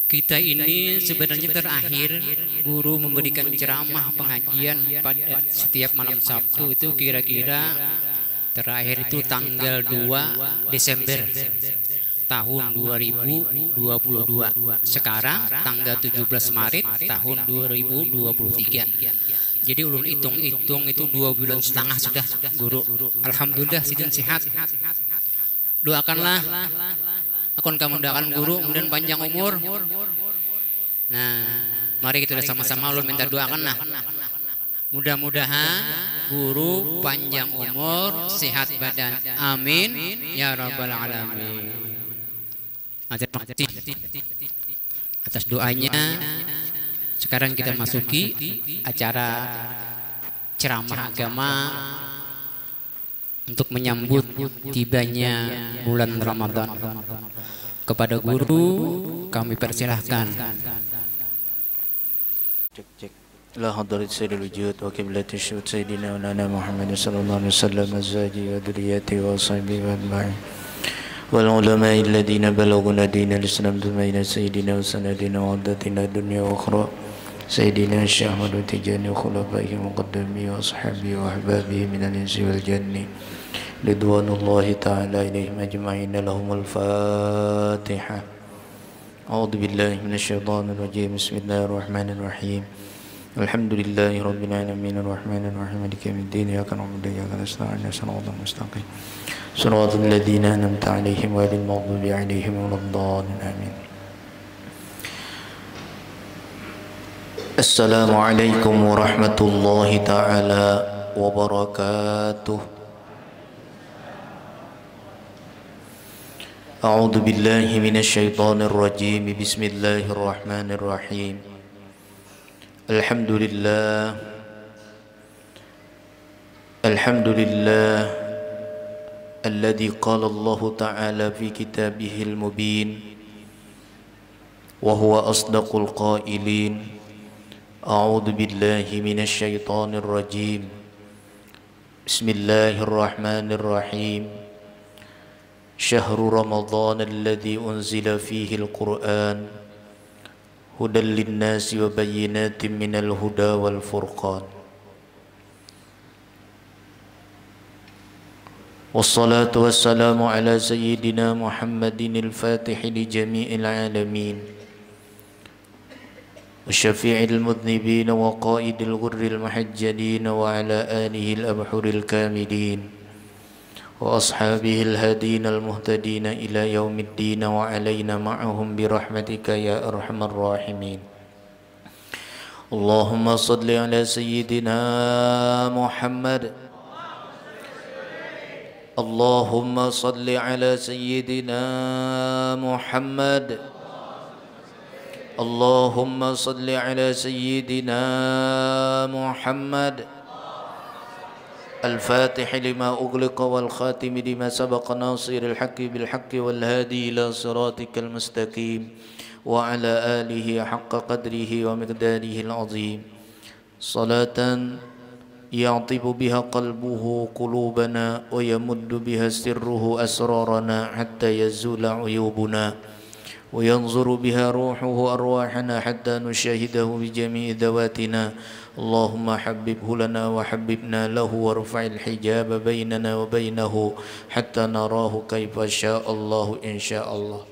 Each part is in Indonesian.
Kita ini sebenarnya terakhir guru memberikan ceramah pengajian pada setiap malam Sabtu itu kira-kira terakhir itu tanggal 2 Desember tahun 2022. Sekarang tanggal 17 Maret tahun 2023. Jadi ulun hitung-hitung itu 2 bulan setengah sudah guru. Alhamdulillah sidin sehat. Doakanlah akan kamu doakan guru kemudian panjang umur. Nah, mari kita sama-sama ulun minta doakan nah. Mudah-mudahan guru panjang umur, sehat badan. Amin ya rabbal alamin. Terima kasih atas doanya. Sekarang kita masuki acara ceramah agama untuk menyambut tibanya bulan Ramadan. Kepada guru kami persilahkan. Cek. La hadarat sayyidul wujud wa qiblati syuhud sayyidina wa nana Muhammad sallallahu alaihi wasallam azwaji wa dhurriyyati wa sahbihi wa ajma'in wal ulama'i alladhina balaghuna dinal islam dumaina sayyidina wa sanadina wa addatina dunya wa ukhra sayyidina Syekh Ahmad Tijani wa khulafaihi muqaddami wa ashabihi wa ahbabihi minal insi wal janni ridwanullahi ta'ala ilaihim ajma'in. Lahumul Fatihah. A'udzu billahi minasyaitonir rajim. Bismillahirrahmanirrahim. Alhamdulillahi rabbil alamin arrahmanir rahim maliki yaumiddin iyyaka na'budu wa iyyaka nasta'in ihdinas siratal mustaqim siratal ladzina an'amta 'alaihim ghairil maghdubi 'alaihim waladdallin amin. Assalamualaikum warahmatullahi taala wabarakatuh. A'udzu billahi minasyaitonir rajim. Bismillahirrahmanirrahim. Alhamdulillah alladzi qala Allah ta'ala fi kitabihil mubin wa huwa asdaqul qailin. A'udzu billahi minasyaitonir rajim. Bismillahirrahmanirrahim. Syahrul Ramadan alladzi unzila fihi al-Qur'an hudan lin-nasi wa bayyinatin minal huda wal furqan. Wassalatu wassalamu ala sayyidina Muhammadin al-Fatih li jami'il alamin wa syafi'il mudhnibin wa qaidil ghurril muhajjalin wa ala alihi al-abhuril kamilin وأصحابه الهادين المهتدين إلى يوم الدين وعلينا معهم برحمتك يا أرحم الراحمين. اللهم صل على سيدنا محمد. اللهم صل على سيدنا محمد. اللهم صل على سيدنا محمد الفاتح لما أغلق والخاتم لما سبق ناصر الحق بالحق والهادي إلى صراطك المستقيم وعلى آله حق قدره ومقداره العظيم صلاة يعطب بها قلبه قلوبنا ويمد بها سره أسرارنا حتى يزول عيوبنا وينظر بها روحه أرواحنا حتى نشاهده بجميع ذواتنا. اللهم حببه لنا وحببنا له وارفع الحجاب بيننا وبينه حتى نراه كيف شاء الله إن شاء الله.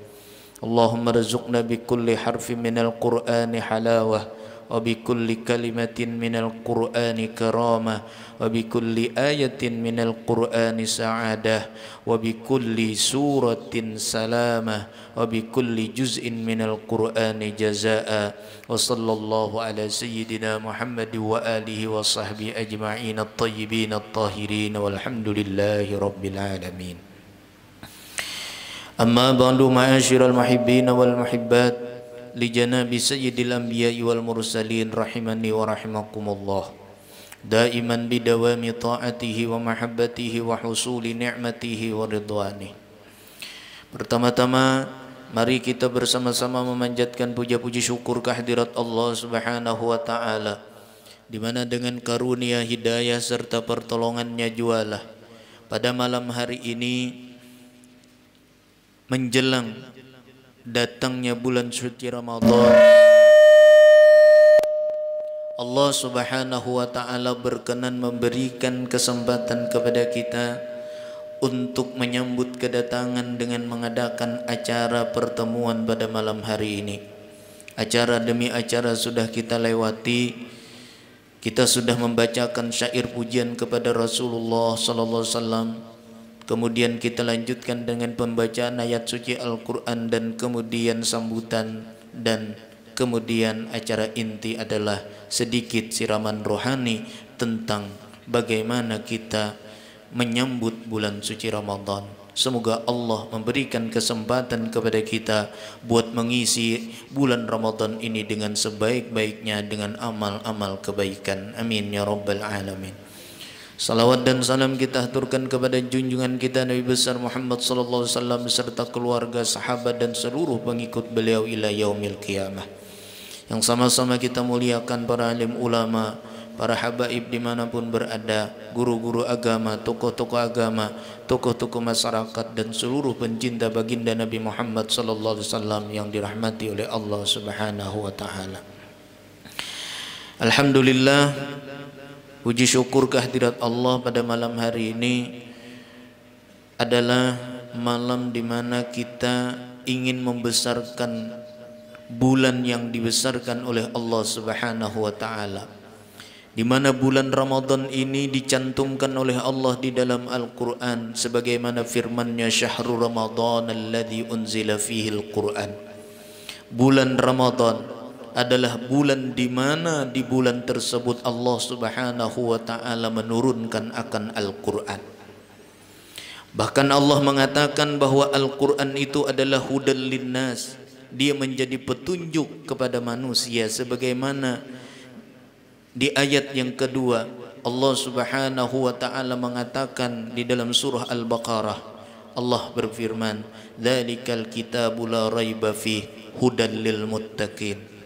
اللهم ارزقنا بكل حرف من القرآن حلاوة وبكل كلمة من القرآن كرامة وبكل آية من القرآن سعادة وبكل سورة سلامة وبكل جزء من القرآن جزاء. وصلى الله على سيدنا محمد وآله وصحبه أجمعين الطيبين الطاهرين والحمد لله رب العالمين. أما بعد معاشر المحبين والمحبات لجناب سيد الأنبياء والمرسلين رحمني ورحمكم الله دائما بدوام طاعته ومحبته وحصول نعمته ورضوانه. Pertama-tama mari kita bersama-sama memanjatkan puja-puji syukur kehadirat Allah Subhanahu wa taala, di mana dengan karunia hidayah serta pertolongannya jualah pada malam hari ini menjelang datangnya bulan suci Ramadan, Allah Subhanahu wa taala berkenan memberikan kesempatan kepada kita untuk menyambut kedatangan dengan mengadakan acara pertemuan pada malam hari ini. Acara demi acara sudah kita lewati. Kita sudah membacakan syair pujian kepada Rasulullah sallallahu alaihi wasallam. Kemudian kita lanjutkan dengan pembacaan ayat suci Al-Qur'an dan kemudian sambutan, dan kemudian acara inti adalah sedikit siraman rohani tentang bagaimana kita menyambut bulan suci Ramadan. Semoga Allah memberikan kesempatan kepada kita buat mengisi bulan Ramadan ini dengan sebaik-baiknya dengan amal-amal kebaikan. Amin ya rabbal alamin. Salawat dan salam kita aturkan kepada junjungan kita Nabi besar Muhammad sallallahu alaihi wasallam beserta keluarga, sahabat dan seluruh pengikut beliau ila yaumil qiyamah. Yang sama-sama kita muliakan para alim ulama, para habaib dimanapun berada, guru-guru agama, tokoh-tokoh agama, tokoh-tokoh masyarakat dan seluruh pencinta baginda Nabi Muhammad sallallahu alaihi wasallam yang dirahmati oleh Allah Subhanahu wa taala. Alhamdulillah, puji syukur kehadirat Allah pada malam hari ini adalah malam di mana kita ingin membesarkan bulan yang dibesarkan oleh Allah Subhanahu wa taala, di mana bulan Ramadan ini dicantumkan oleh Allah di dalam Al-Qur'an sebagaimana firman-Nya, syahrul Ramadan alladzi unzila fihi al-Qur'an. Bulan Ramadan adalah bulan di mana di bulan tersebut Allah Subhanahu wa taala menurunkan akan Al-Qur'an. Bahkan Allah mengatakan bahwa Al-Qur'an itu adalah hudan linnas. Dia menjadi petunjuk kepada manusia, sebagaimana di ayat yang kedua Allah Subhanahu wa taala mengatakan di dalam surah Al-Baqarah, Allah berfirman, "Dzalikal kitabu la raiba fihi hudan lil muttaqin."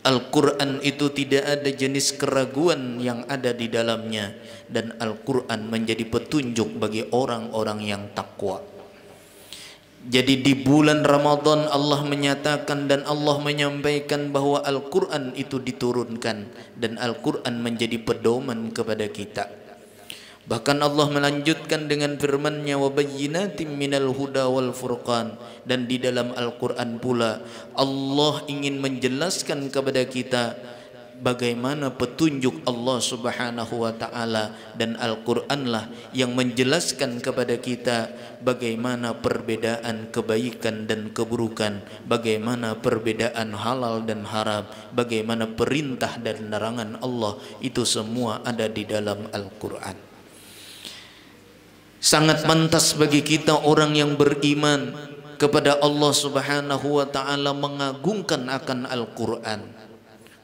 Al-Qur'an itu tidak ada jenis keraguan yang ada di dalamnya, dan Al-Qur'an menjadi petunjuk bagi orang-orang yang takwa. Jadi di bulan Ramadan Allah menyatakan dan Allah menyampaikan bahwa Al-Qur'an itu diturunkan dan Al-Qur'an menjadi pedoman kepada kita. Bahkan Allah melanjutkan dengan firman-Nya, wa bayyinatin minal huda wal furqan, dan di dalam Al-Qur'an pula Allah ingin menjelaskan kepada kita bagaimana petunjuk Allah Subhanahu wa taala, dan Al-Qur'anlah yang menjelaskan kepada kita bagaimana perbedaan kebaikan dan keburukan, bagaimana perbedaan halal dan haram, bagaimana perintah dan larangan Allah, itu semua ada di dalam Al-Qur'an. Sangat pantas bagi kita orang yang beriman kepada Allah Subhanahu wa taala mengagungkan akan Al-Qur'an.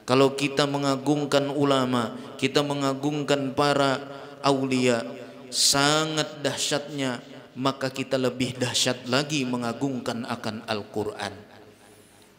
Kalau kita mengagungkan ulama, kita mengagungkan para aulia, sangat dahsyatnya, maka kita lebih dahsyat lagi mengagungkan akan Al-Qur'an.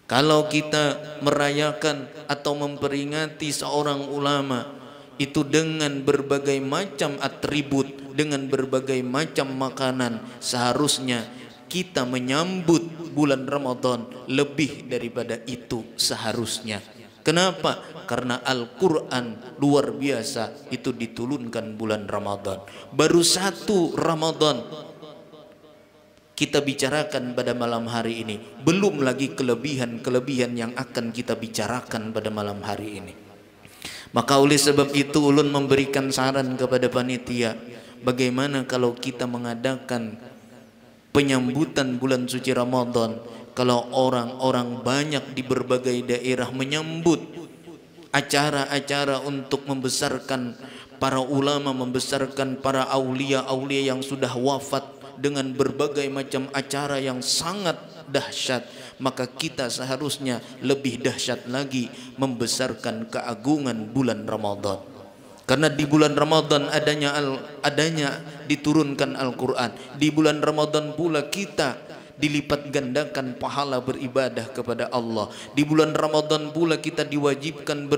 Kalau kita merayakan atau memperingati seorang ulama itu dengan berbagai macam atribut, dengan berbagai macam makanan, seharusnya kita menyambut bulan Ramadan lebih daripada itu seharusnya. Kenapa? Karena Al-Qur'an luar biasa itu diturunkan bulan Ramadan. Baru satu Ramadan kita bicarakan pada malam hari ini, belum lagi kelebihan-kelebihan yang akan kita bicarakan pada malam hari ini. Maka oleh sebab itu ulun memberikan saran kepada panitia, bagaimana kalau kita mengadakan penyambutan bulan suci Ramadan, kalau orang-orang banyak di berbagai daerah menyambut acara-acara untuk membesarkan para ulama, membesarkan para aulia-aulia yang sudah wafat dengan berbagai macam acara yang sangat dahsyat, maka kita seharusnya lebih dahsyat lagi membesarkan keagungan bulan Ramadan. Karena di bulan Ramadan adanya diturunkan Al-Qur'an. Di bulan Ramadan pula kita dilipat gandakan pahala beribadah kepada Allah. Di bulan Ramadan pula kita diwajibkan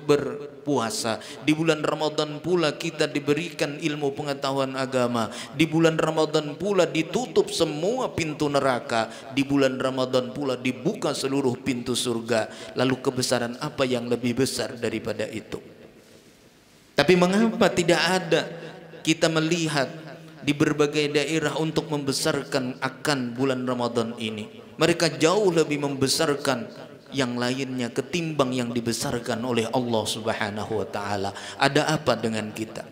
berpuasa. Di bulan Ramadan pula kita diberikan ilmu pengetahuan agama. Di bulan Ramadan pula ditutup semua pintu neraka. Di bulan Ramadan pula dibuka seluruh pintu surga. Lalu kebesaran apa yang lebih besar daripada itu? Tapi mengapa tidak ada kita melihat di berbagai daerah untuk membesarkan akan bulan Ramadan ini? Mereka jauh lebih membesarkan yang lainnya ketimbang yang dibesarkan oleh Allah Subhanahu wa taala. Ada apa dengan kita?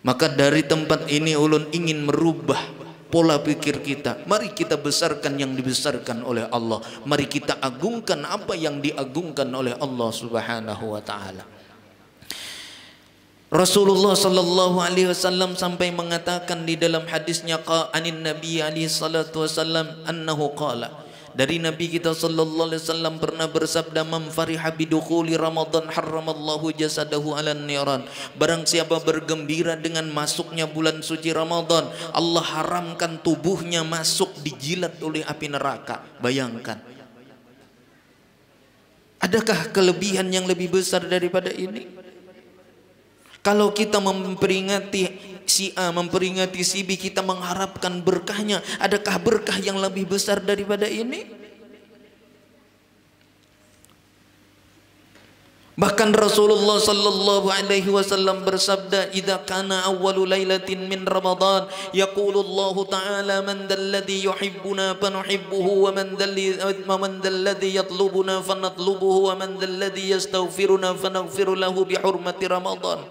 Maka dari tempat ini ulun ingin merubah pola pikir kita. Mari kita besarkan yang dibesarkan oleh Allah. Mari kita agungkan apa yang diagungkan oleh Allah Subhanahu wa taala. Rasulullah sallallahu alaihi wasallam sampai mengatakan di dalam hadisnya anin Nabi alaihi salatu wasallam annahu qala, dari Nabi kita sallallahu alaihi wasallam pernah bersabda, man fariha bidukhuli Ramadan harramallahu jasadahu 'alan niran. Barang siapa bergembira dengan masuknya bulan suci Ramadan, Allah haramkan tubuhnya masuk dijilat oleh api neraka. Bayangkan. Adakah kelebihan yang lebih besar daripada ini? Kalau kita memperingati si A, memperingati si B, kita mengharapkan berkahnya. Adakah berkah yang lebih besar daripada ini? Bahkan Rasulullah sallallahu alaihi wasallam bersabda, "Idza kana awwalu lailatin min Ramadan, yaqulu Allah ta'ala man dalladhi yuhibbuna fanuhibbuhu wa man dalladhi yatlubuna fanatlubuhu wa man dalladhi yastaghfiruna fanaghfiru lahu bi hurmati Ramadan."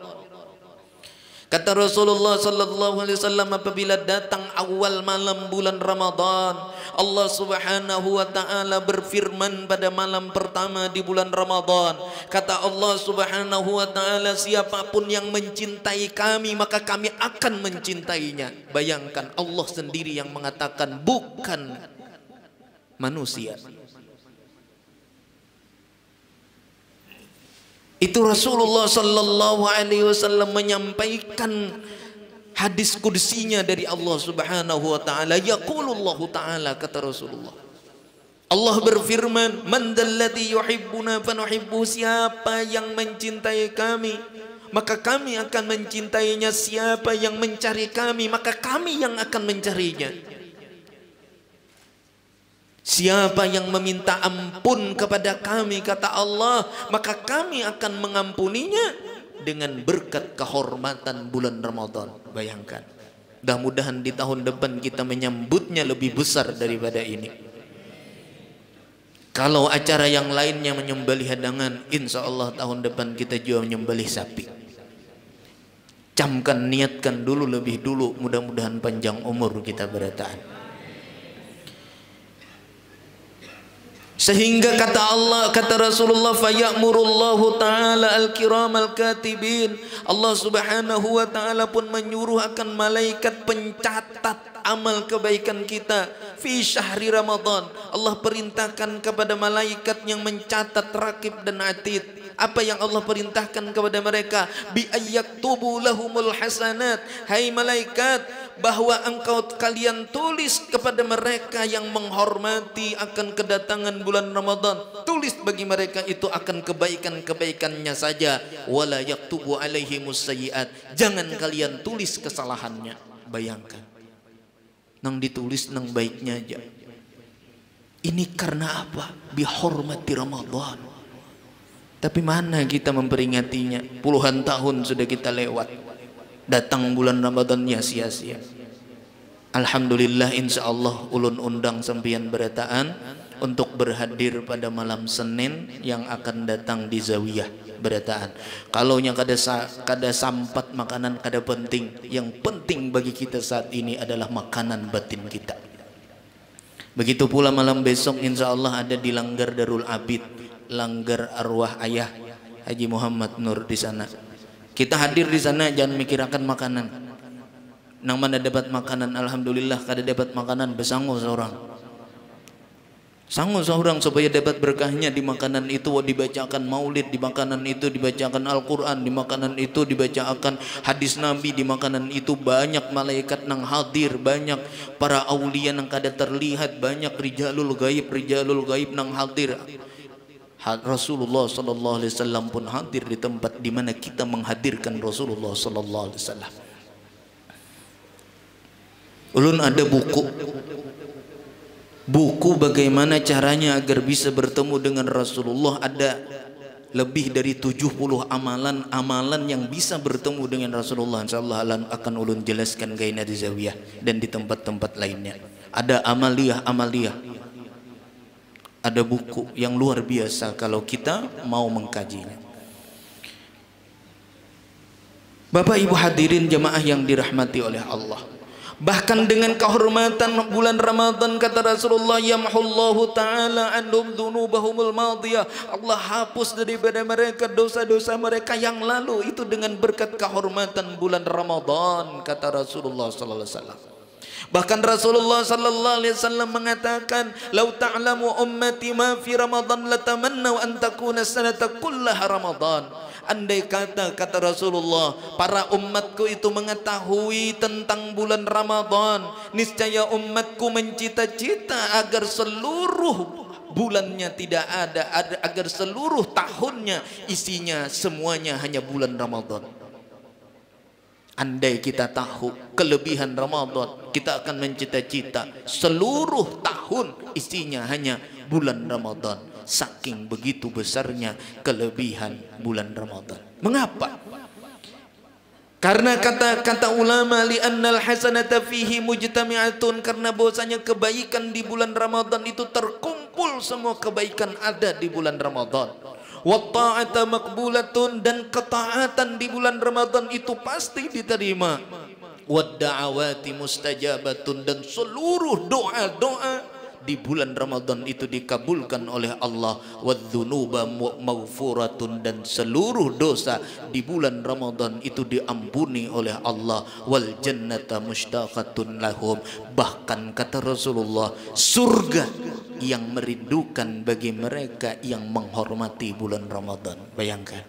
Kata Rasulullah sallallahu alaihi wasallam, apabila datang awal malam bulan Ramadan, Allah Subhanahu wa taala berfirman pada malam pertama di bulan Ramadan. Kata Allah Subhanahu wa taala, siapapun yang mencintai kami maka kami akan mencintainya. Bayangkan, Allah sendiri yang mengatakan, bukan manusia. Itu Rasulullah sallallahu alaihi wasallam menyampaikan hadis kursinya dari Allah Subhanahu wa taala. Yaqulullahu taala, kata Rasulullah, Allah berfirman, man dalladhi yuhibbuna fanuhibbu, siapa yang mencintai kami maka kami akan mencintainya. Siapa yang mencari kami maka kami yang akan mencarinya. Siapa yang meminta ampun kepada kami, kata Allah, maka kami akan mengampuninya dengan berkat kehormatan bulan Ramadan. Bayangkan. Mudah-mudahan di tahun depan kita menyambutnya lebih besar daripada ini. Kalau acara yang lainnya menyembelih hadangan, insya Allah tahun depan kita juga menyembelih sapi. Camkan, niatkan dulu lebih dulu, mudah-mudahan panjang umur kita bertahan. Sehingga kata Allah, kata Rasulullah, fayamurullahu ta'ala al-kiram al-katibin. Allah Subhanahu wa ta'ala pun menyuruh akan malaikat pencatat amal kebaikan kita fi syahri Ramadan. Allah perintahkan kepada malaikat yang mencatat rakib dan atid. Apa yang Allah perintahkan kepada mereka? Bi ayyaktubu lahumul hasanat. Hai malaikat, bahwa kalian tulis kepada mereka yang menghormati akan kedatangan bulan Ramadan, tulis bagi mereka itu akan kebaikan-kebaikannya saja. Wala yaktubu alaihimus sayyiat, jangan kalian tulis kesalahannya. Bayangkan, nang ditulis nang baiknya aja. Ini karena apa? Bihormati Ramadan. Tapi mana kita memperingatinya? Puluhan tahun sudah kita lewat. Datang bulan Ramadannya sia-sia. Alhamdulillah, insya Allah ulun undang sampian berataan untuk berhadir pada malam Senin yang akan datang di Zawiyah berataan. Kalau nya kada sampat makanan kada penting. Yang penting bagi kita saat ini adalah makanan batin kita. Begitu pula malam besok insya Allah ada di Langgar Darul Abid, Langgar arwah ayah Haji Muhammad Nur di sana. Kita hadir di sana, jangan mikirakan makanan. Nang mana dapat makanan, alhamdulillah. Kada dapat makanan, besangu seorang. Sanggup seorang supaya dapat berkahnya di makanan itu dibacakan maulid, di makanan itu dibacakan Al-Quran, di makanan itu dibacakan hadis Nabi, di makanan itu banyak malaikat nang hadir, banyak para aulia nang kada terlihat, banyak rijalul gaib nang hadir. Rasulullah sallallahu alaihi wasallam pun hadir di tempat di mana kita menghadirkan Rasulullah sallallahu alaihi wasallam. Ulun ada buku bagaimana caranya agar bisa bertemu dengan Rasulullah. Ada lebih dari 70 amalan yang bisa bertemu dengan Rasulullah. InsyaAllah akan ulun jelaskan gaina di Zawiyah dan di tempat-tempat lainnya. Ada amaliyah. Ada buku yang luar biasa kalau kita mau mengkajinya. Bapak Ibu hadirin jemaah yang dirahmati oleh Allah, bahkan dengan kehormatan bulan Ramadan kata Rasulullah, yamhullahu ta'ala anhum dzunubahumul madiyah, Allah hapus daripada mereka dosa-dosa mereka yang lalu. Itu dengan berkat kehormatan bulan Ramadan kata Rasulullah sallallahu alaihi wasallam. Bahkan Rasulullah sallallahu alaihi wasallam mengatakan, "Lau ta'lamu ummati ma fi Ramadan latamannaw an takuna sanata kullaha Ramadan." Andai kata Rasulullah, para umatku itu mengetahui tentang bulan Ramadan, niscaya umatku mencita-cita agar seluruh bulannya tidak ada, agar seluruh tahunnya isinya semuanya hanya bulan Ramadan. Andai kita tahu kelebihan Ramadan, kita akan mencita-cita seluruh tahun isinya hanya bulan Ramadan. Saking begitu besarnya kelebihan bulan Ramadan. Mengapa? Karena kata ulama, li'annal hasanata fihi mujtami'atun, karena bahwasanya kebaikan di bulan Ramadan itu terkumpul, semua kebaikan ada di bulan Ramadan. Wa ta'ata maqbulatun, dan ketaatan di bulan Ramadan itu pasti diterima. Wa da'awati mustajabatun, dan seluruh doa-doa di bulan Ramadan itu dikabulkan oleh Allah. Wadzunuba maghfuratun, dan seluruh dosa di bulan Ramadan itu diampuni oleh Allah. Wal jannata mushtaqatun lahum, bahkan kata Rasulullah, surga yang merindukan bagi mereka yang menghormati bulan Ramadan. Bayangkan,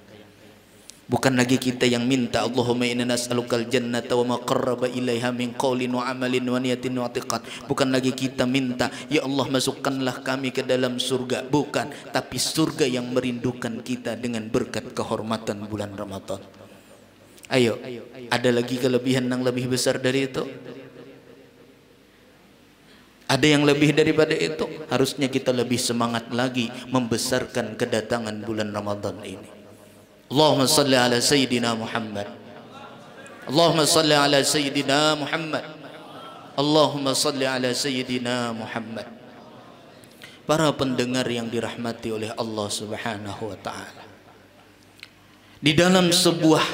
bukan lagi kita yang minta Allahumma inna nas'alukal jannata wa ma qarraba ilaiha min qaulin wa amalin wa niyatin wa i'tiqad. Bukan lagi kita minta, ya Allah masukkanlah kami ke dalam surga. Bukan, tapi surga yang merindukan kita dengan berkat kehormatan bulan Ramadan. Ayo, ada lagi kelebihan yang lebih besar dari itu? Ada yang lebih daripada itu? Harusnya kita lebih semangat lagi membesarkan kedatangan bulan Ramadan ini. Allahumma salli ala Sayyidina Muhammad. Allahumma salli ala Sayyidina Muhammad. Allahumma salli ala Sayyidina Muhammad. Para pendengar yang dirahmati oleh Allah Subhanahu wa ta'ala, di dalam sebuah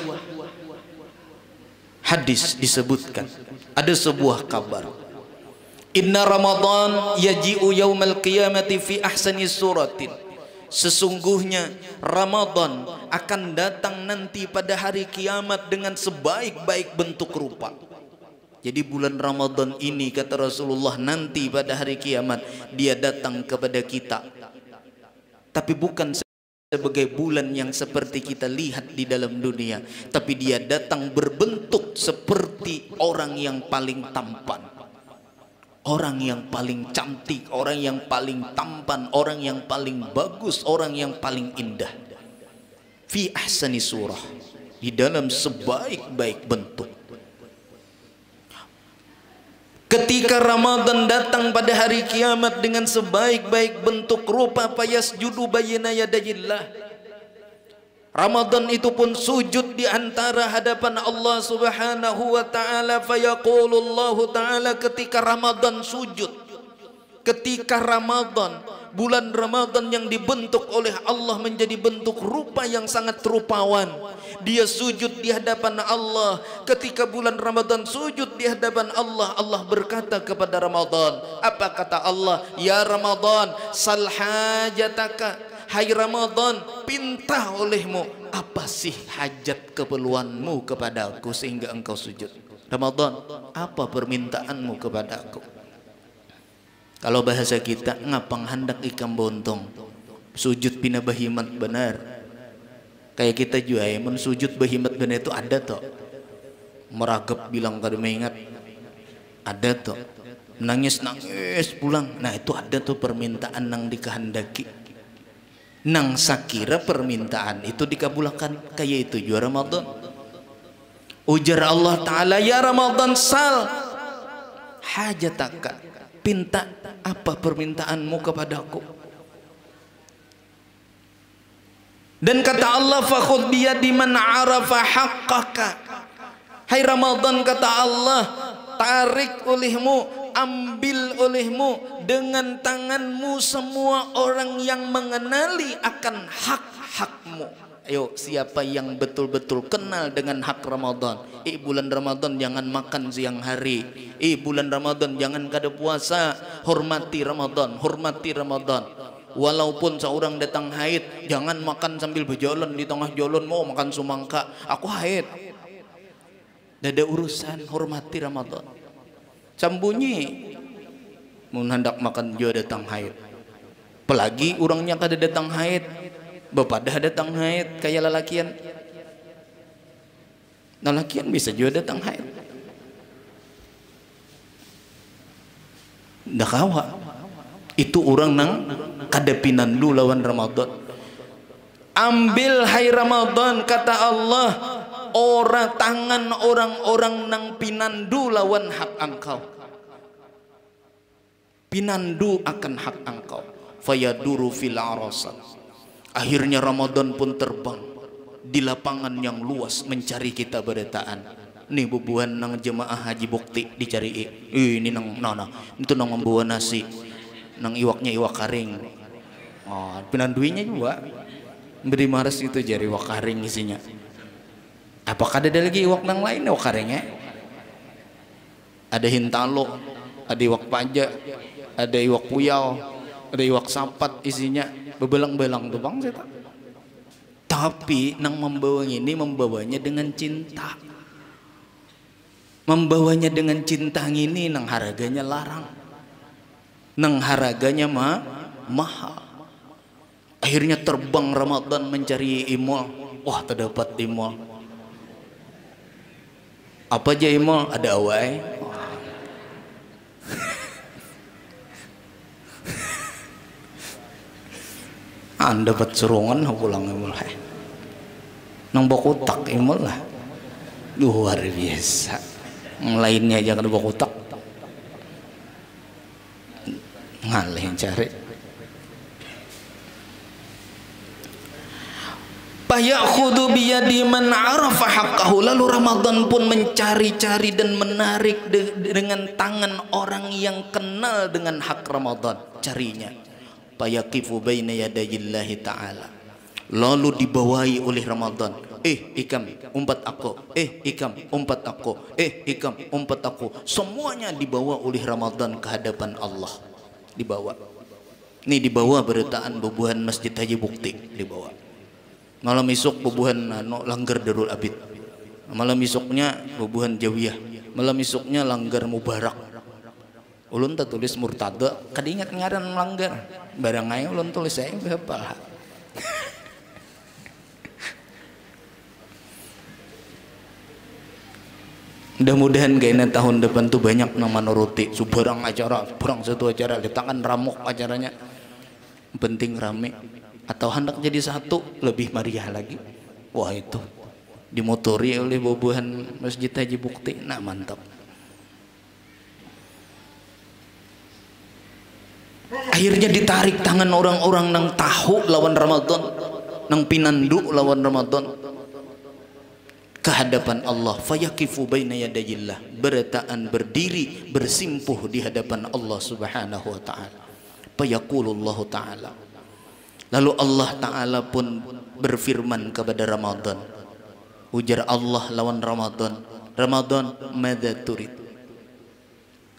hadis disebutkan, ada sebuah kabar, inna Ramadan yaji'u yaumal qiyamati fi ahsani suratin, sesungguhnya Ramadan akan datang nanti pada hari kiamat dengan sebaik-baik bentuk rupa. Jadi bulan Ramadan ini kata Rasulullah, nanti pada hari kiamat dia datang kepada kita, tapi bukan sebagai bulan yang seperti kita lihat di dalam dunia, tapi dia datang berbentuk seperti orang yang paling tampan, orang yang paling cantik, orang yang paling tampan, orang yang paling bagus, orang yang paling indah. Fi ahsani surah, di dalam sebaik-baik bentuk. Ketika Ramadan datang pada hari kiamat dengan sebaik-baik bentuk rupa, fayasjudu bayna yadayillah, Ramadan itu pun sujud di antara hadapan Allah Subhanahu wa ta'ala. Fayaqulullahu ta'ala, ketika Ramadan sujud, ketika Ramadan, bulan Ramadan yang dibentuk oleh Allah menjadi bentuk rupa yang sangat rupawan, dia sujud di hadapan Allah. Ketika bulan Ramadan sujud di hadapan Allah, Allah berkata kepada Ramadan, apa kata Allah? Ya Ramadan, sal hajataka, hai Ramadan, pinta olehmu, apa sih hajat keperluanmu kepada aku sehingga engkau sujud? Ramadan, apa permintaanmu kepada aku? Kalau bahasa kita ngapang hendak ikan bontong, sujud pina bahimat benar. Kayak kita juga ya, sujud bahimat benar itu ada toh. Meragap bilang kada mengingat, ada toh. Nangis pulang, nah itu ada tuh permintaan nang dikehendaki. Nang sakira permintaan itu dikabulkan, kayak itu juga Ramadan. Ujar Allah Ta'ala, ya Ramadan sal hajataka, pinta apa permintaanmu kepadaku. Dan kata Allah, fakhudh biyadi man arafa haqqaka. Hai Ramadan, kata Allah, tarik olehmu, ambil olehmu dengan tanganmu semua orang yang mengenali akan hak-hakmu. Ayo, siapa yang betul-betul kenal dengan hak Ramadan? Bulan Ramadan jangan makan siang hari. Bulan Ramadan jangan kada puasa. Hormati Ramadan, hormati Ramadan. Walaupun seorang datang haid, jangan makan sambil berjalan di tengah jalan mau makan sumangka. Aku haid. Tidak ada urusan, hormati Ramadan. Sambunyi mun hendak makan juga datang haid. Apalagi orangnya kada datang haid, bapak dah datang haid kayak lalakian. Lalakian bisa juga datang haid. Dah kawa. Itu orang nang kada pinandu lawan Ramadan. Ambil hai Ramadan, kata Allah, tangan orang-orang nang pinandu lawan hak engkau. Pinandu akan hak engkau. Fayaduru fil arasat. Akhirnya Ramadan pun terbang di lapangan yang luas mencari kita beritaan. Nih bubuhan nang jemaah haji bukti dicari. Ini nang itu nang membawa nasi. Nang iwaknya iwak karing. Oh, pinanduinya juga beri mares itu jari iwak karing isinya. Apakah ada lagi iwak nang lain iwak karingnya? Ada hintalo, ada iwak paja, ada iwak puyau, ada iwak sapat isinya bebelang-belang tuh bang saya. Tapi nang membawa ini membawanya dengan cinta. Membawanya dengan cinta ini nang harganya larang. Nang harganya mahal. Akhirnya terbang Ramadan mencari imol. Wah, terdapat imol. Apa aja imol? Ada awai. Anda dapat surungan pulang imol. Nang bakutak imol lah. Luar biasa. Yang lainnya aja kada bakutak. Ngalih yang cari. Fayakhudhu biyadi man arafa haqqahu. Lalu Ramadan pun mencari-cari dan menarik dengan tangan orang yang kenal dengan hak Ramadan. Carinya. Fayaqifu baina yadayillahi ta'ala. Lalu dibawahi oleh Ramadan. Ikam umpat aku. Ikam umpat aku. Ikam umpat aku. Semuanya dibawa oleh Ramadan ke hadapan Allah. Dibawa. Ini dibawa beritaan bubuhan Masjid Haji Bukti dibawa. Malam esok bubuhan Langgar Darul Abid. Malam esoknya bubuhan Jawiyah. Malam esoknya Langgar Mubarak. Ulun tak tulis Murtada, kadingat ngaran Langgar. Barang aja ulun tulis saya berapa. Mudah-mudahan kayaknya tahun depan tuh banyak nama nuruti subarang acara, barang satu acara, letakkan ramuk acaranya. Penting rame. Atau hendak jadi satu lebih meriah lagi. Wah itu dimotori oleh bubuhan Masjid Haji Bukti. Nah mantap. Akhirnya ditarik tangan orang-orang nang tahu lawan Ramadan, nang pinandu lawan Ramadan ke hadapan Allah. Fayaqifu baina yadayillah, beritaan berdiri bersimpuh di hadapan Allah Subhanahu wa taala. Fayaqulullahu taala. Lalu Allah taala pun berfirman kepada Ramadan. Ujar Allah lawan Ramadan, Ramadan madza turid?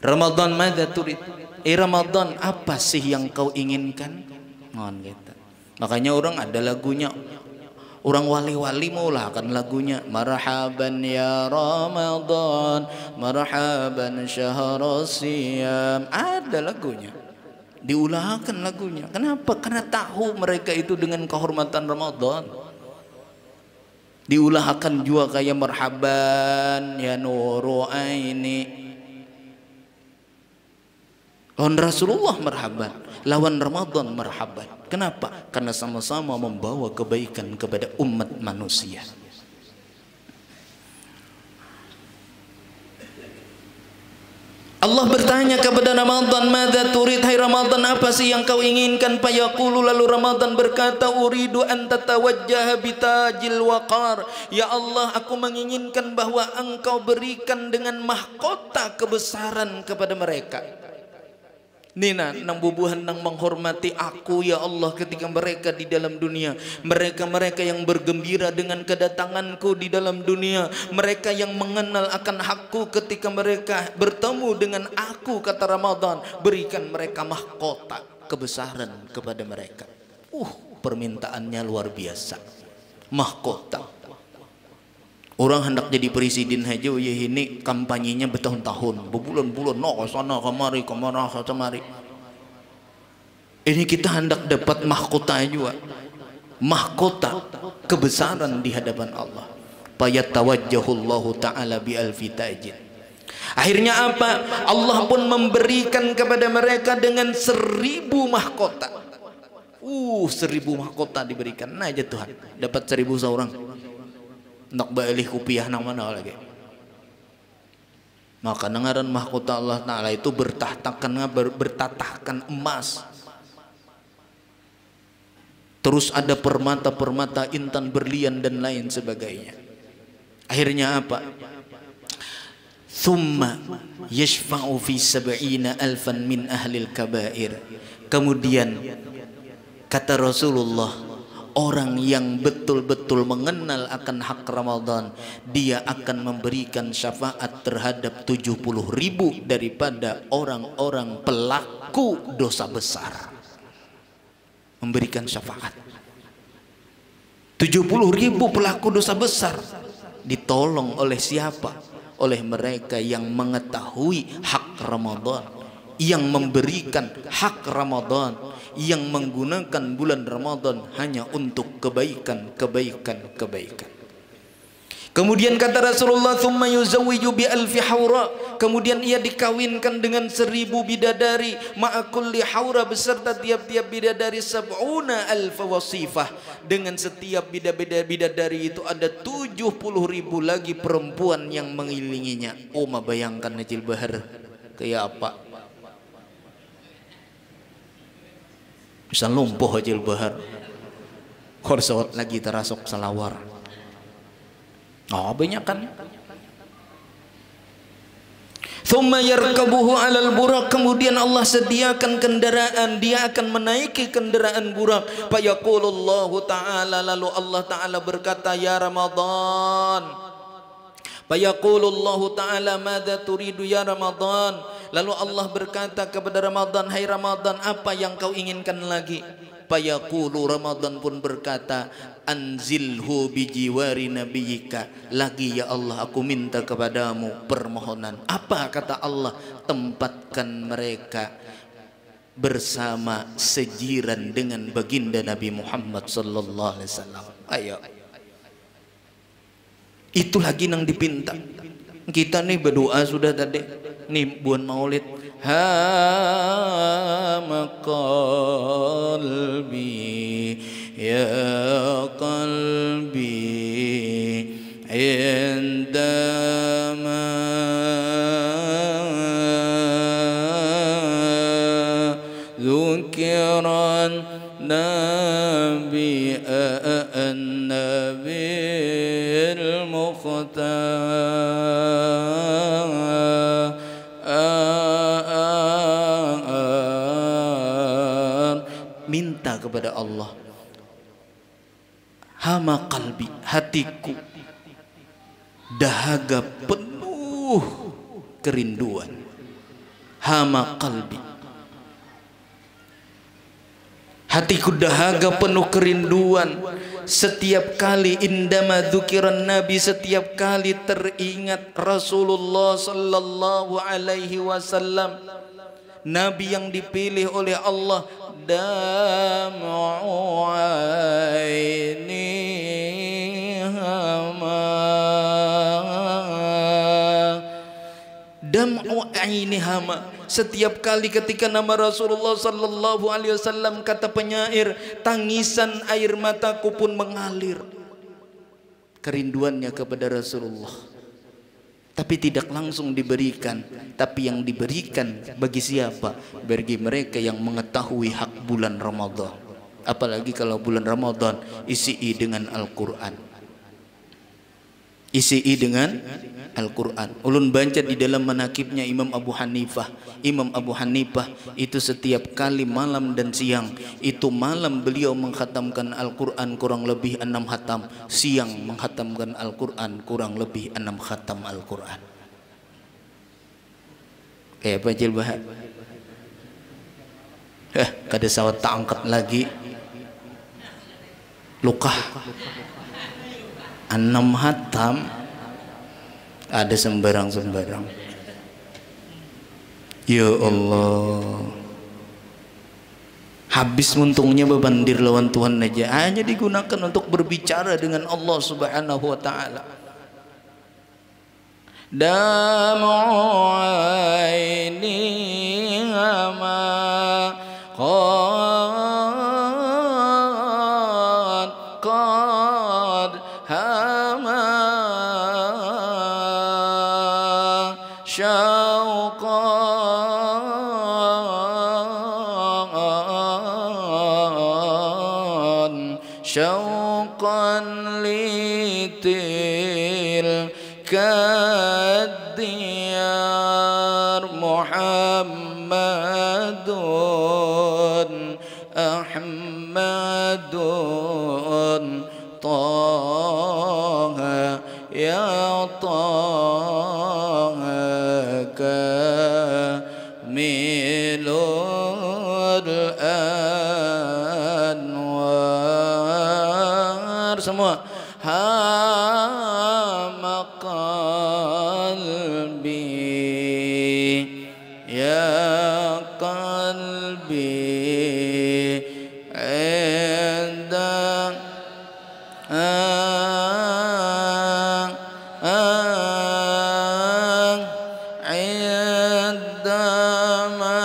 Ramadan madza turid? Ramadan apa sih yang kau inginkan? Mohon kita. Makanya orang ada lagunya. Orang wali-wali maulah kan lagunya. Marhaban ya Ramadan, marhaban syahrul siyam. Ada lagunya. Diulahkan lagunya. Kenapa? Karena tahu mereka itu dengan kehormatan Ramadan. Diulahkan juga kayak marhaban ya nuru aini. Lawan Rasulullah marhaban, lawan Ramadan marhaban. Kenapa? Karena sama-sama membawa kebaikan kepada umat manusia. Allah bertanya kepada Ramadan, "Madza turid, hai Ramadan, apa sih yang kau inginkan?" Fayaqulu, lalu Ramadan berkata, "Uridu an tatawajjaha bitajil waqar." Ya Allah, aku menginginkan bahwa Engkau berikan dengan mahkota kebesaran kepada mereka. Nina nang bubuhan nang menghormati aku ya Allah ketika mereka di dalam dunia. Mereka-mereka yang bergembira dengan kedatanganku di dalam dunia. Mereka yang mengenal akan hakku ketika mereka bertemu dengan aku, kata Ramadan. Berikan mereka mahkota kebesaran kepada mereka. Permintaannya luar biasa. Mahkota. Orang hendak jadi presiden aja ya ini kampanyenya bertahun-tahun, berbulan-bulan, no sana kemari kemari. Ini kita hendak dapat mahkota juga, mahkota kebesaran di hadapan Allah. Fayatawajjahullahu ta'ala bi alfi tajin. Akhirnya apa? Allah pun memberikan kepada mereka dengan 1000 mahkota. 1000 mahkota diberikan. Nah aja Tuhan, dapat 1000 seorang. Nak balik rupiah nang mana lagi. Maka dengaran mahkota Allah Ta'ala itu bertatahkan emas. Terus ada permata-permata, intan, berlian dan lain sebagainya. Akhirnya apa? Thumma yashfa'u fi 70,000 min ahlil kabair. Kemudian kata Rasulullah, orang yang betul-betul mengenal akan hak Ramadan, dia akan memberikan syafaat terhadap 70.000 daripada orang-orang pelaku dosa besar. Memberikan syafaat 70.000 pelaku dosa besar. Ditolong oleh siapa? Oleh mereka yang mengetahui hak Ramadan, yang memberikan hak Ramadan, yang menggunakan bulan Ramadan hanya untuk kebaikan. Kemudian kata Rasulullah, "Tsumma yuzawwiju bi alfi haura." Kemudian ia dikawinkan dengan 1000 bidadari, ma'a kulli haura, beserta tiap-tiap bidadari 70,000 wasifah. Dengan setiap bidadari itu ada 70.000 lagi perempuan yang mengelilinginya. Bayangkan Najil Bahar kayak apa? Bisa lumpuh Hajil Bahar. Korsot lagi terasok salawar. Banyak kan? Thumma yarkabuhu alal burak. Kemudian Allah sediakan kendaraan, dia akan menaiki kendaraan burak. Fayaqulullahu ta'ala, lalu Allah Ta'ala berkata, "Ya Ramadan." Fayaqulullahu ta'ala, "Madza turidu ya Ramadan?" Lalu Allah berkata kepada Ramadan, "Hai Ramadan, apa yang kau inginkan lagi?" Fayaqulu, Ramadan pun berkata, "Anzilhu bijiwari nabiyika." Lagi ya Allah, aku minta kepadamu permohonan. Apa kata Allah? Tempatkan mereka bersama sejiran dengan baginda Nabi Muhammad sallallahu alaihi wasallam. Ayo. Itu lagi yang dipinta. Kita nih berdoa sudah tadi. Nih buat maulid. Hama qalbi ya qalbi indama zukiran nabi an-nabil mukhtar. Minta kepada Allah. Hama qalbi, hatiku dahaga penuh kerinduan. Hama qalbi, hatiku dahaga penuh kerinduan. Setiap kali indama dzukiran Nabi, setiap kali teringat Rasulullah sallallahu alaihi wasallam, Nabi yang dipilih oleh Allah. Dam'u aini hama, dam'u aini hama. Setiap kali ketika nama Rasulullah sallallahu alaihi wasallam, kata penyair, tangisan air mataku pun mengalir. Kerinduannya kepada Rasulullah. Tapi tidak langsung diberikan, tapi yang diberikan bagi siapa? Bagi mereka yang mengetahui hak bulan Ramadan. Apalagi kalau bulan Ramadan isi dengan Al-Quran. Isi dengan Al-Quran. Ulun baca di dalam manakibnya Imam Abu Hanifah. Imam Abu Hanifah itu setiap kali malam dan siang, itu malam beliau menghatamkan Al-Quran kurang lebih 6 khatam, siang menghatamkan Al-Quran kurang lebih 6 khatam Al-Quran. Kayak apa jilbah? Kada sawat tak angkat lagi. Lukah 6 hatam ada sembarang-sembarang. Ya Allah, habis untungnya bebandir lawan Tuhan aja, hanya digunakan untuk berbicara dengan Allah Subhanahu wa taala. Dam'u aini hama qad hama syauqan litilka diyar Muhammadun Ahmadun Taha ya Taha kamilul anwar. Semua hama qalbi ya qalbi inda indama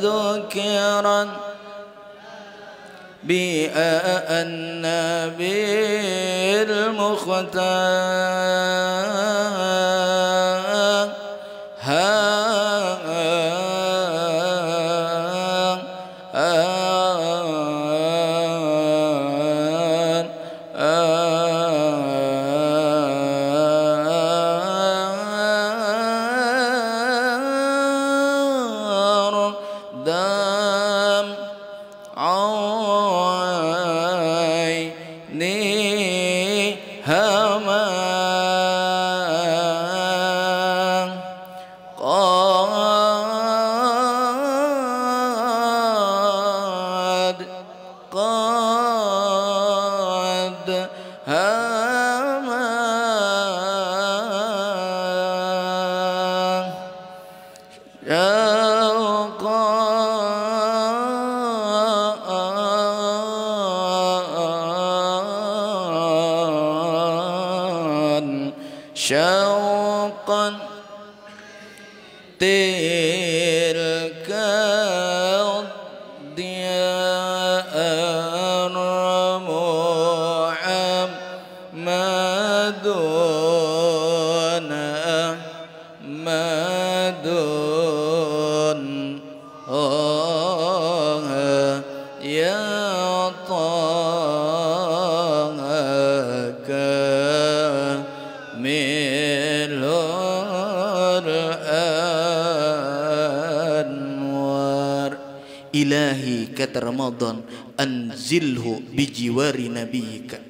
dhukiran النبي المختار شوقا تلك الديار محمد أحمد يا طه كامل الأنوار. Ilahi, kata Ramadan, anzilhu bijiwari nabiyika,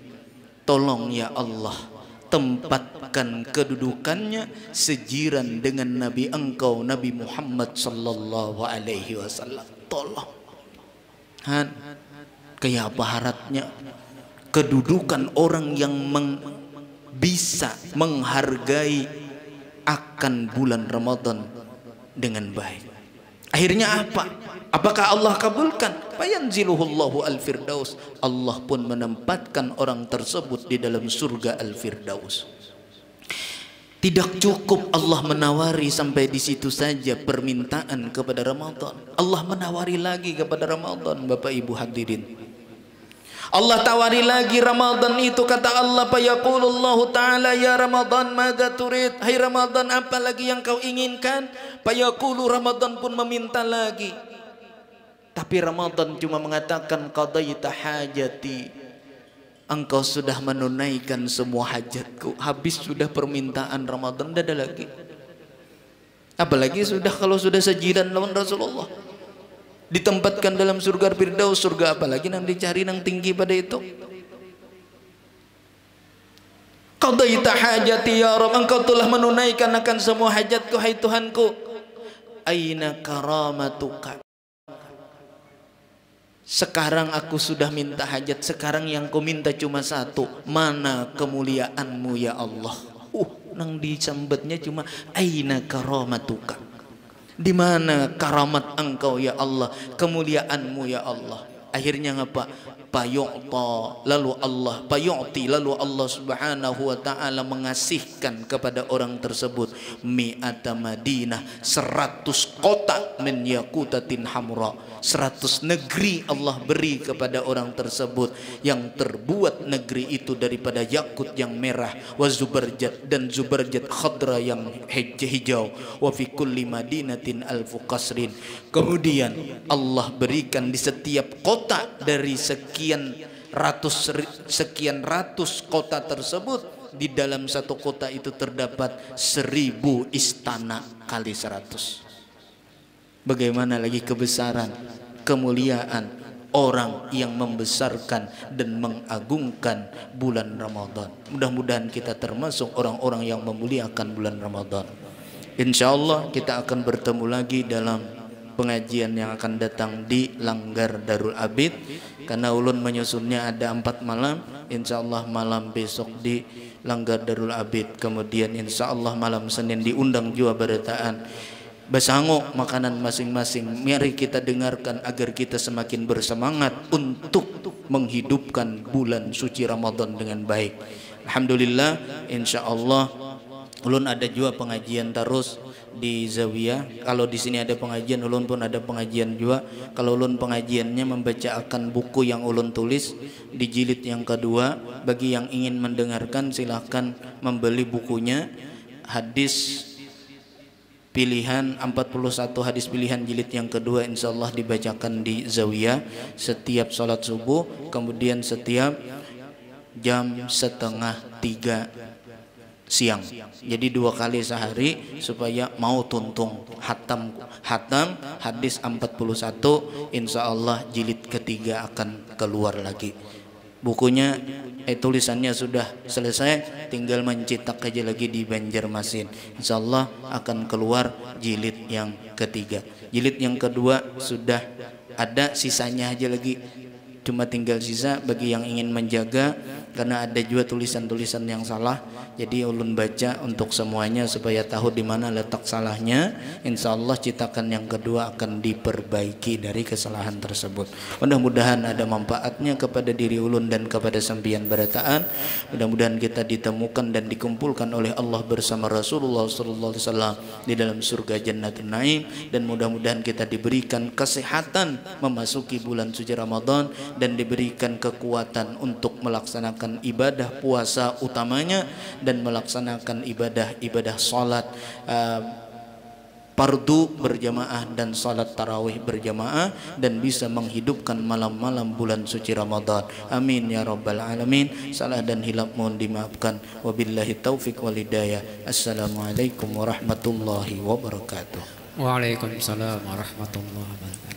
tolong ya Allah tempatkan kedudukannya sejiran dengan Nabi engkau Nabi Muhammad sallallahu alaihi wasallam. Tolong. Kayak apa haratnya kedudukan orang yang bisa menghargai akan bulan Ramadan dengan baik. Akhirnya apa? Apakah Allah kabulkan? Fayanziluhullahu al-firdaus. Allah pun menempatkan orang tersebut di dalam surga al-firdaus. Tidak cukup Allah menawari sampai di situ saja permintaan kepada Ramadan. Allah menawari lagi kepada Ramadan, Bapak Ibu hadirin. Allah tawari lagi Ramadan itu, kata Allah, fayaqulullahu ta'ala ya Ramadan madza turid, hai Ramadan apa lagi yang kau inginkan? Fayaqulu, Ramadan pun meminta lagi. Tapi Ramadan cuma mengatakan qadaita hajati, engkau sudah menunaikan semua hajatku. Habis sudah permintaan Ramadan, tidak ada lagi. Apalagi sudah kalau sudah sejidan lawan Rasulullah, ditempatkan dalam surga Firdaus. Surga apalagi yang dicari yang tinggi pada itu. Qadaita hajati ya Rabb, engkau telah menunaikan akan semua hajatku, hai Tuhanku. Aina karamatuka, sekarang aku sudah minta hajat, sekarang yang ku minta cuma satu, mana kemuliaanmu ya Allah. Nang disambetnya cuma aina karamatuka, di mana karamat engkau ya Allah, kemuliaanmu ya Allah. Akhirnya ngapa? Payu'ta, lalu Allah payu'ti, lalu Allah subhanahu wa ta'ala mengasihkan kepada orang tersebut mi'ata Madinah, 100 kota min yakutatin hamra, 100 negeri Allah beri kepada orang tersebut yang terbuat negeri itu daripada yakut yang merah, wa zubarjat, dan zubarjat khadra yang hijau, wa fi kulli madinatin alfu qasrin. Kemudian Allah berikan di setiap kota dari sekian ratus kota tersebut, di dalam satu kota itu terdapat 1000 istana kali 100. Bagaimana lagi kebesaran, kemuliaan orang yang membesarkan dan mengagungkan bulan Ramadan. Mudah-mudahan kita termasuk orang-orang yang memuliakan bulan Ramadan. Insya Allah kita akan bertemu lagi dalam pengajian yang akan datang di Langgar Darul Abid, karena ulun menyusunnya ada 4 malam. Insya Allah malam besok di Langgar Darul Abid, kemudian insya Allah malam Senin diundang juga berataan Basango makanan masing-masing. Mari kita dengarkan agar kita semakin bersemangat untuk menghidupkan bulan suci Ramadan dengan baik. Alhamdulillah, insya Allah ulun ada juga pengajian terus di Zawiyah. Kalau di sini ada pengajian, ulun pun ada pengajian juga. Kalau ulun pengajiannya membacakan buku yang ulun tulis di jilid yang kedua. Bagi yang ingin mendengarkan silahkan membeli bukunya. Hadis pilihan 41 hadis pilihan jilid yang kedua insyaallah dibacakan di Zawiyah setiap sholat subuh, kemudian setiap jam 2:30 siang. Jadi 2 kali sehari supaya mau tuntung hatam hadis 41 insyaallah jilid ketiga akan keluar lagi. Bukunya tulisannya sudah selesai, tinggal mencetak aja lagi di Banjarmasin. Insyaallah akan keluar jilid yang ketiga. Jilid yang kedua sudah ada, sisanya aja lagi, cuma tinggal sisa bagi yang ingin menjaga, karena ada juga tulisan-tulisan yang salah. Jadi ulun baca untuk semuanya supaya tahu di mana letak salahnya. Insyaallah cetakan yang kedua akan diperbaiki dari kesalahan tersebut. Mudah-mudahan ada manfaatnya kepada diri ulun dan kepada sambian berataan. Mudah-mudahan kita ditemukan dan dikumpulkan oleh Allah bersama Rasulullah sallallahu alaihi wasallam di dalam surga Jannatul Naim, dan mudah-mudahan kita diberikan kesehatan memasuki bulan suci Ramadan dan diberikan kekuatan untuk melaksanakan ibadah puasa utamanya dan melaksanakan ibadah salat fardu berjamaah dan salat tarawih berjamaah, dan bisa menghidupkan malam-malam bulan suci Ramadan. Amin ya rabbal alamin. Salah dan hilaf mohon dimaafkan. Wabillahi taufik wal hidayah. Assalamualaikum warahmatullahi wabarakatuh. Waalaikumsalam warahmatullahi wabarakatuh.